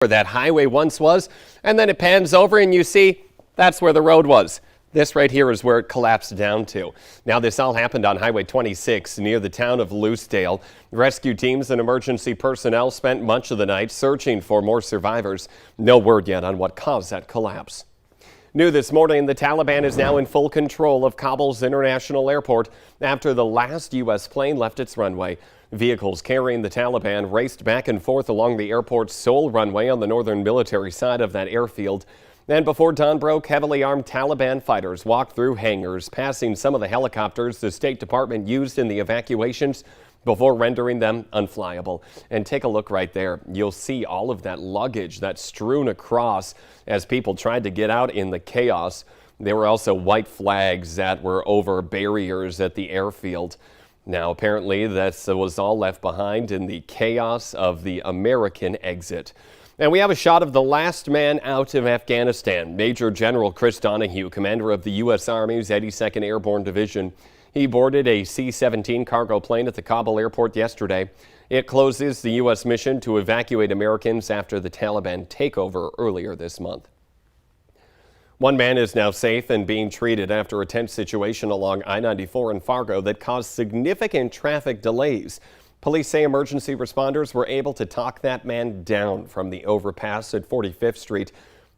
where that highway once was, and then it pans over and you see that's where the road was. This right here is where it collapsed down to. Now, this all happened on Highway 26 near the town of Loosedale. Rescue teams and emergency personnel spent much of the night searching for more survivors. No word yet on what caused that collapse. New this morning, the Taliban is now in full control of Kabul's International Airport after the last U.S. plane left its runway. Vehicles carrying the Taliban raced back and forth along the airport's sole runway on the northern military side of that airfield. And before dawn broke, heavily armed Taliban fighters walked through hangars, passing some of the helicopters the State Department used in the evacuations before rendering them unflyable. And take a look right there. You'll see all of that luggage that's strewn across as people tried to get out in the chaos. There were also white flags that were over barriers at the airfield. Now, apparently, that was all left behind in the chaos of the American exit. And we have a shot of the last man out of Afghanistan, Major General Chris Donahue, commander of the U.S. Army's 82nd Airborne Division. He boarded a C-17 cargo plane at the Kabul airport yesterday. It closes the U.S. mission to evacuate Americans after the Taliban takeover earlier this month. One man is now safe and being treated after a tense situation along I-94 in Fargo that caused significant traffic delays. Police say emergency responders were able to talk that man down from the overpass at 45th Street.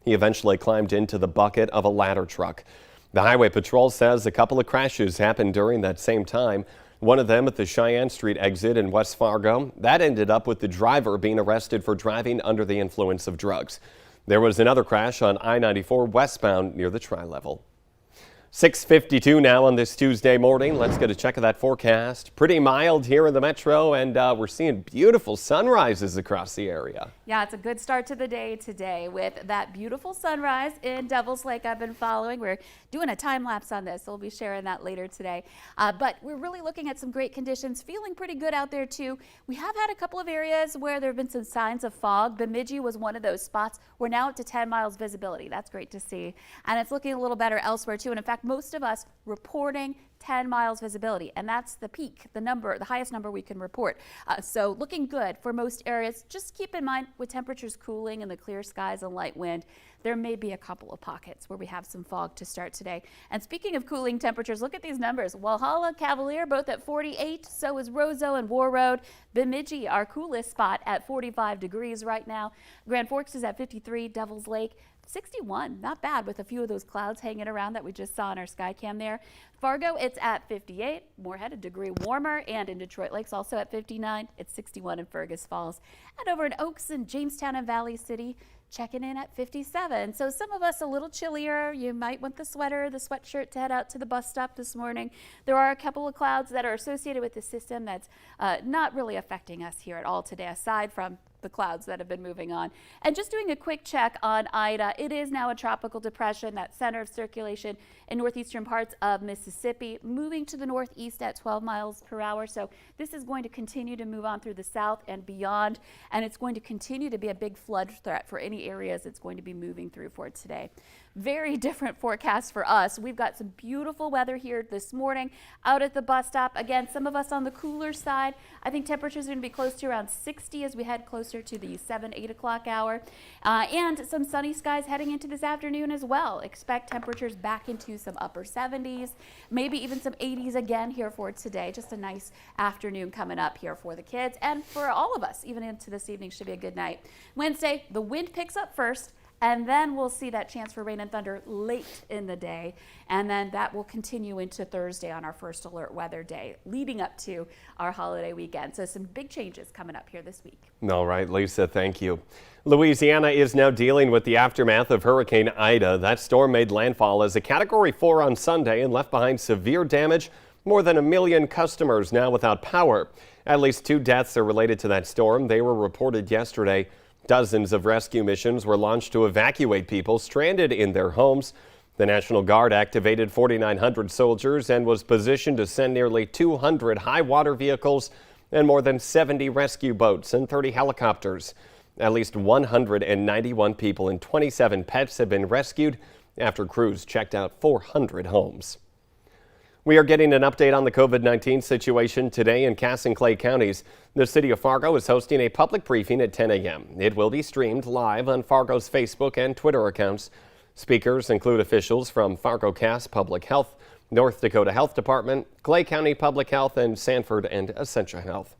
He eventually climbed into the bucket of a ladder truck. The Highway Patrol says a couple of crashes happened during that same time. One of them at the Cheyenne Street exit in West Fargo. That ended up with the driver being arrested for driving under the influence of drugs. There was another crash on I-94 westbound near the Tri-Level. 6:52 now on this Tuesday morning. Let's get a check of that forecast. Pretty mild here in the metro, and we're seeing beautiful sunrises across the area. Yeah, it's a good start to the day today with that beautiful sunrise in Devil's Lake I've been following. We're doing a time lapse on this, so we'll be sharing that later today. But we're really looking at some great conditions, feeling pretty good out there too. We have had a couple of areas where there have been some signs of fog. Bemidji was one of those spots. We're now up to 10 miles visibility. That's great to see. And it's looking a little better elsewhere too. And in fact, most of us reporting 10 miles visibility, and that's the peak, the highest number we can report. So looking good for most areas. Just keep in mind, with temperatures cooling and the clear skies and light wind, there may be a couple of pockets where we have some fog to start today. And speaking of cooling temperatures, look at these numbers. Walhalla, Cavalier, both at 48. So is Roseau and War Road. Bemidji, our coolest spot, at 45 degrees right now. Grand Forks is at 53. Devil's Lake, 61, not bad with a few of those clouds hanging around that we just saw in our sky cam there. Fargo, it's at 58, Moorhead a degree warmer, and in Detroit Lakes also at 59. It's 61 in Fergus Falls. And over in Oaks and Jamestown and Valley City, checking in at 57. So some of us a little chillier. You might want the sweater, the sweatshirt to head out to the bus stop this morning. There are a couple of clouds that are associated with the system that's not really affecting us here at all today, aside from the clouds that have been moving on. And just doing a quick check on Ida, it is now a tropical depression, that center of circulation in northeastern parts of Mississippi, moving to the northeast at 12 miles per hour. So this is going to continue to move on through the south and beyond, and it's going to continue to be a big flood threat for any areas it's going to be moving through for today. Very different forecast for us. We've got some beautiful weather here this morning out at the bus stop. Again, some of us on the cooler side. I think temperatures are going to be close to around 60 as we head closer to the 8 o'clock hour. And some sunny skies heading into this afternoon as well. Expect temperatures back into some upper 70s, maybe even some 80s again here for today. Just a nice afternoon coming up here for the kids and for all of us. Even into this evening should be a good night. Wednesday, the wind picks up first, and then we'll see that chance for rain and thunder late in the day. And then that will continue into Thursday on our first alert weather day, leading up to our holiday weekend. So some big changes coming up here this week. All right, Lisa, thank you. Louisiana is now dealing with the aftermath of Hurricane Ida. That storm made landfall as a Category 4 on Sunday and left behind severe damage. More than 1 million customers now without power. At least 2 deaths are related to that storm. They were reported yesterday. Dozens of rescue missions were launched to evacuate people stranded in their homes. The National Guard activated 4,900 soldiers and was positioned to send nearly 200 high water vehicles and more than 70 rescue boats and 30 helicopters. At least 191 people and 27 pets have been rescued after crews checked out 400 homes. We are getting an update on the COVID-19 situation today in Cass and Clay counties. The city of Fargo is hosting a public briefing at 10 a.m. It will be streamed live on Fargo's Facebook and Twitter accounts. Speakers include officials from Fargo-Cass Public Health, North Dakota Health Department, Clay County Public Health, and Sanford and Essentia Health.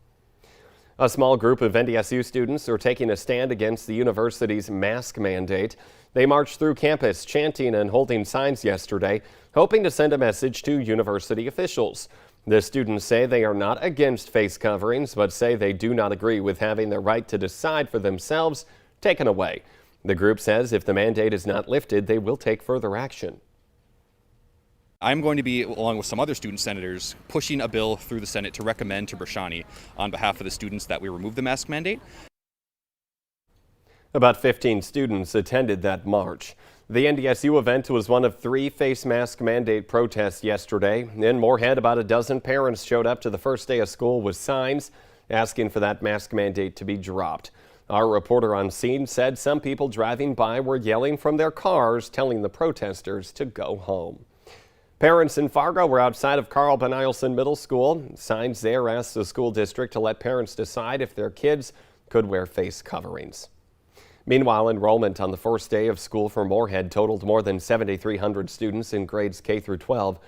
A small group of NDSU students are taking a stand against the university's mask mandate. They marched through campus chanting and holding signs yesterday, hoping to send a message to university officials. The students say they are not against face coverings, but say they do not agree with having their right to decide for themselves taken away. The group says if the mandate is not lifted, they will take further action. I'm going to be, along with some other student senators, pushing a bill through the Senate to recommend to Brashani on behalf of the students that we remove the mask mandate. About 15 students attended that march. The NDSU event was one of 3 face mask mandate protests yesterday. In Moorhead, about a dozen parents showed up to the first day of school with signs asking for that mask mandate to be dropped. Our reporter on scene said some people driving by were yelling from their cars, telling the protesters to go home. Parents in Fargo were outside of Carl Benielson Middle School. Signs there asked the school district to let parents decide if their kids could wear face coverings. Meanwhile, enrollment on the first day of school for Moorhead totaled more than 7,300 students in grades K through 12.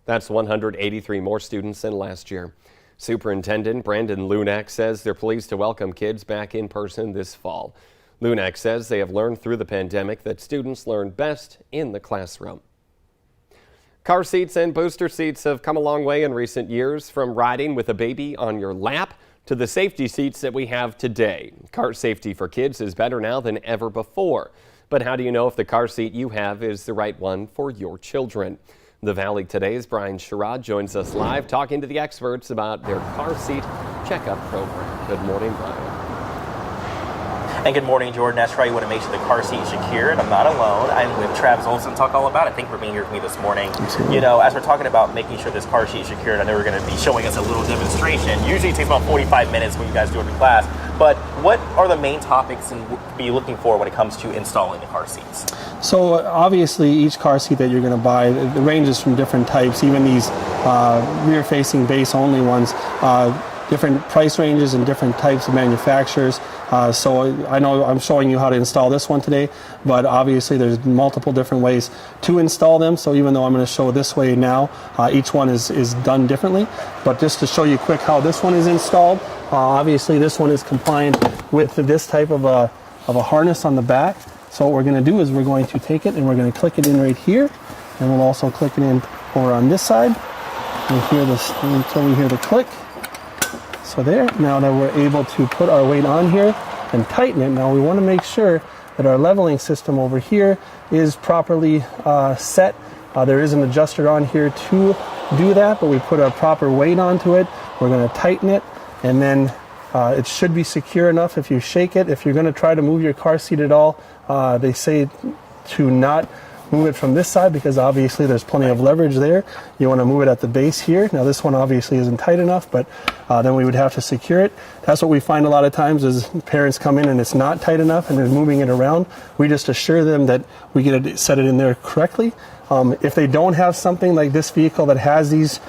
That's 183 more students than last year. Superintendent Brandon Lunak says they're pleased to welcome kids back in person this fall. Lunak says they have learned through the pandemic that students learn best in the classroom. Car seats and booster seats have come a long way in recent years, from riding with a baby on your lap to the safety seats that we have today. Car safety for kids is better now than ever before. But how do you know if the car seat you have is the right one for your children? The Valley Today's Brian Sherrod joins us live talking to the experts about their car seat checkup program. Good morning, Brian. And good morning, Jordan. That's right. You want to make sure the car seat is secure, and I'm not alone. I'm with Travis Olson to talk all about it. Thank you for being here with me this morning. You know, as we're talking about making sure this car seat is secured, I know we're going to be showing us a little demonstration. Usually it takes about 45 minutes when you guys do it in class. But what are the main topics and be looking for when it comes to installing the car seats? So obviously each car seat that you're going to buy, it ranges from different types, even these rear-facing base-only ones, different price ranges and different types of manufacturers. So I know I'm showing you how to install this one today, but obviously there's multiple different ways to install them. So even though I'm going to show this way now, each one is done differently. But just to show you quick how this one is installed, obviously this one is compliant with this type of a harness on the back. So what we're going to do is we're going to take it and we're going to click it in right here, and we'll also click it in over on this side. You'll hear this until we hear the click. So there, now that we're able to put our weight on here and tighten it, now we want to make sure that our leveling system over here is properly set. There is an adjuster on here to do that, but we put a proper weight onto it. We're going to tighten it, and then it should be secure enough if you shake it. If you're going to try to move your car seat at all, they say to not move it from this side because obviously there's plenty of leverage there. You want to move it at the base here. Now this one obviously isn't tight enough, but then we would have to secure it. That's what we find a lot of times is parents come in and it's not tight enough and they're moving it around. We just assure them that we get it, set it in there correctly. If they don't have something like this vehicle that has these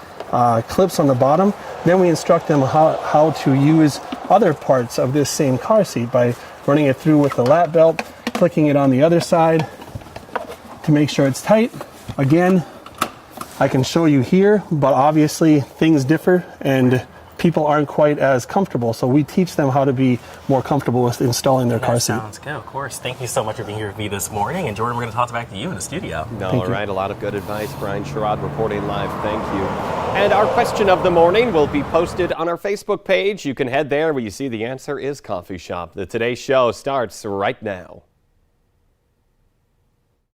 clips on the bottom, then we instruct them how to use other parts of this same car seat by running it through with the lap belt, clicking it on the other side to make sure it's tight. Again, I can show you here, but obviously things differ and people aren't quite as comfortable. So we teach them how to be more comfortable with installing their car seat. Sounds good, of course. Thank you so much for being here with me this morning. And Jordan, we're going to toss it back to you in the studio. All right, a lot of good advice. Brian Sherrod reporting live. Thank you. And our question of the morning will be posted on our Facebook page. You can head there where you see the answer is coffee shop. The Today Show starts right now.